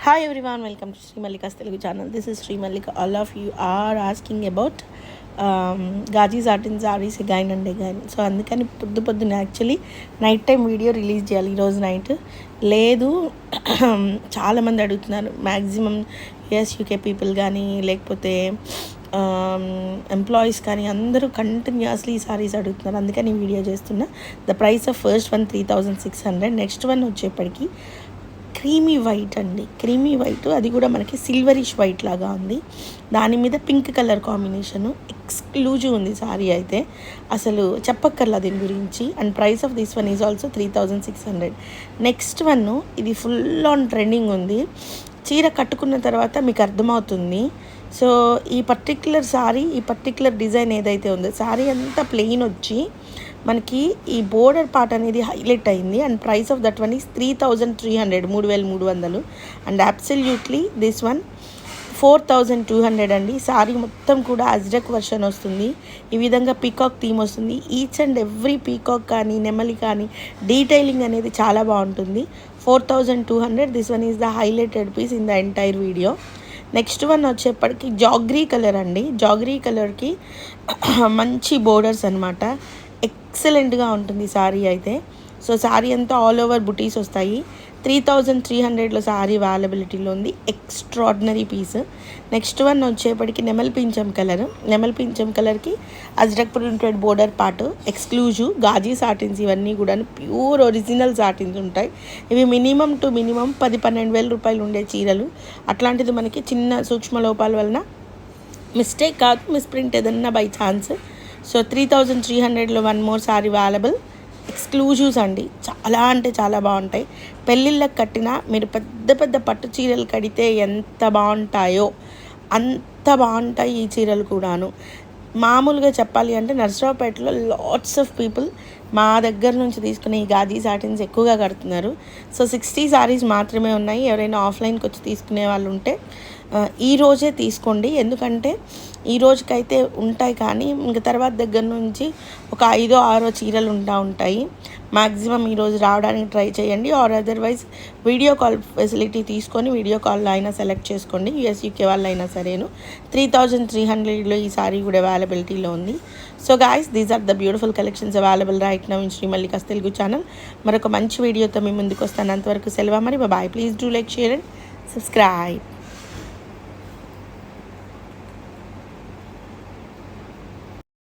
Hi everyone, welcome to Sri Mallika's Telugu channel. This is Sri Mallika. All of you are asking about Gaji satin sarees again and again. So అందుకని పొద్దున actually night time video release చేయాలి ఈరోజు night. లేదు చాలామంది అడుగుతున్నారు, maximum UK people కానీ లేకపోతే employees కానీ అందరూ కంటిన్యూస్లీ ఈ సారీస్ అడుగుతున్నారు, అందుకని వీడియో చేస్తున్నా. The price of first one 3600, next one వచ్చేప్పటికి క్రీమీ వైట్ అండి. క్రీమీ వైట్, అది కూడా మనకి సిల్వరిష్ వైట్ లాగా ఉంది. దాని మీద పింక్ కలర్ కాంబినేషను ఎక్స్క్లూజివ్ ఉంది సారీ అయితే, అసలు చెప్పక్కర్లా దీని గురించి. And price of this one is also 3600. Next one ఇది ఫుల్ ఆన్ ట్రెండింగ్ ఉంది. చీర కట్టుకున్న తర్వాత మీకు అర్థమవుతుంది. సో ఈ పర్టిక్యులర్ సారీ, ఈ పర్టిక్యులర్ డిజైన్ ఏదైతే ఉందో, సారీ అంతా ప్లెయిన్ వచ్చి మనకి ఈ బోర్డర్ పార్ట్ అనేది హైలైట్ అయింది. And price of that one is 3300, 3300. And absolutely this one 4200 అండి. సారీ మొత్తం కూడా అజ్రక్ వర్షన్ వస్తుంది. ఈ విధంగా పీకాక్ థీమ్ వస్తుంది. ఈచ్ అండ్ ఎవ్రీ పీకాక్ కానీ నెమలి కానీ డీటెయిలింగ్ అనేది చాలా బాగుంటుంది. 4200. This one is the highlighted piece in the entire video. Next one వచ్చేప్పటికి జాగ్రీ కలర్ అండి. జాగ్రీ కలర్కి మంచి బోర్డర్స్ అనమాట. ఎక్సలెంట్గా ఉంటుంది సారీ అయితే. సో సారీ అంతా ఆల్ ఓవర్ బుటీస్ వస్తాయి. 3300లో సారీ అవైలబిలిటీలో ఉంది. Extraordinary piece. నెక్స్ట్ వన్ వచ్చేప్పటికి నెమల్ పింఛం కలర్. నెమల్ పింఛం కలర్కి Ajrakh printed border part, exclusive gaji satins. ఇవన్నీ కూడా ప్యూర్ ఒరిజినల్ సాటిన్స్ ఉంటాయి. ఇవి మినిమం టు మినిమం 10-12 వేల రూపాయలు ఉండే చీరలు. అట్లాంటిది మనకి చిన్న సూక్ష్మ లోపాల వలన మిస్టేక్ కాదు, మిస్ప్రింట్ ఏదన్నా బై ఛాన్స్. సో 3300లో one more sari available. Exclusives అండి, చాలా అంటే చాలా బాగుంటాయి. పెళ్ళిళ్ళకి కట్టినా మీరు పెద్ద పెద్ద పట్టు చీరలు కడితే ఎంత బాగుంటాయో అంత బాగుంటాయి ఈ చీరలు కూడాను. మామూలుగా చెప్పాలి అంటే నర్సరావుపేటలో లాట్స్ ఆఫ్ పీపుల్ మా దగ్గర నుంచి తీసుకునే ఈ గాజీ సాటిన్స్ ఎక్కువగా కడుతున్నారు. సో 60 సారీస్ మాత్రమే ఉన్నాయి. ఎవరైనా ఆఫ్లైన్కి వచ్చి తీసుకునే వాళ్ళు ఉంటే ఈ రోజే తీసుకోండి. ఎందుకంటే ఈ రోజుకైతే ఉంటాయి, కానీ ఇంక తర్వాత దగ్గర నుంచి ఒక 5-6 చీరలు ఉంటాయి. మ్యాక్సిమం ఈరోజు రావడానికి ట్రై చేయండి. Or otherwise video call facility తీసుకొని వీడియో కాల్లో అయినా సెలెక్ట్ చేసుకోండి. యూకే వాళ్ళు అయినా సరేను. 3300లో ఈ సారీ కూడా అవైలబిలిటీలో ఉంది. So guys, these are the beautiful collections available right now in Sri Mallika's Telugu channel. మరొక మంచి వీడియోతో మీ ముందుకు వస్తాను. అంతవరకు సెలవు మరి. Bye. Please do like, share and subscribe.